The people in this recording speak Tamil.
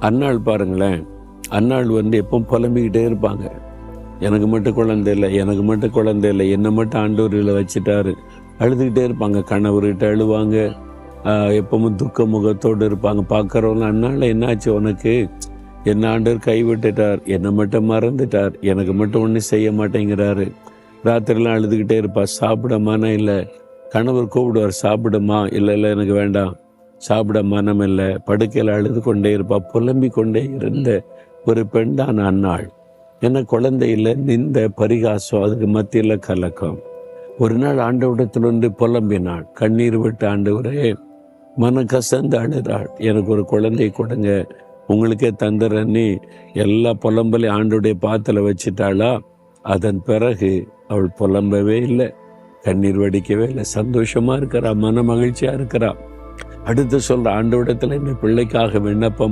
அன்னாள் பாருங்களேன், அன்னாள் எப்போ புலம்பிக்கிட்டே இருப்பாங்க. எனக்கு மட்டும் குழந்தை இல்லை, எனக்கு மட்டும் குழந்தை இல்லை, என்னை மட்டும் ஆண்டவரில் வச்சுட்டாரு. அழுதுகிட்டே இருப்பாங்க. கணவர்கிட்ட அழுவாங்க. எப்பவும் துக்க முகத்தோடு இருப்பாங்க. பார்க்குறவங்க, அன்னால என்னாச்சு உனக்கு? என்ன ஆண்டவர் கைவிட்டுட்டார், என்னை மட்டும் மறந்துட்டார், எனக்கு மட்டும் ஒன்றும் செய்ய மாட்டேங்கிறாரு. ராத்திரிலாம் அழுதுகிட்டே இருப்பார். சாப்பிட மனம் இல்லை. கணவர் கூப்பிடுவார், சாப்பிடுமா? இல்லை இல்லை எனக்கு வேண்டாம், சாப்பிட மனம் இல்லை. படுக்கையில் அழுது கொண்டே இருப்பார். புலம்பிக் கொண்டே இருந்த ஒரு பெண் தான் அன்னாள். என்ன குழந்தை இல்லை, நிந்த பரிகாசம், அதுக்கு மத்தியில் கலக்கம். ஒரு நாள் ஆண்டவரிடத்தில் வந்து புலம்பினாள், கண்ணீர் விட்டு, ஆண்டவரே, மன கசந்து அழுதாள். எனக்கு ஒரு குழந்தை கொடுங்க, உங்களுக்கே தந்துடுறேன்னு எல்லா புலம்பலையும் ஆண்டோடைய பாத்தில் வச்சுட்டாளா. அதன் பிறகு அவள் புலம்பவே இல்லை, கண்ணீர் வடிக்கவே இல்லை, சந்தோஷமா இருக்கிறா, மன மகிழ்ச்சியா இருக்கிறா. அடுத்து சொல்ற, ஆண்டவரிடத்துல இந்த பிள்ளைக்காக விண்ணப்பம்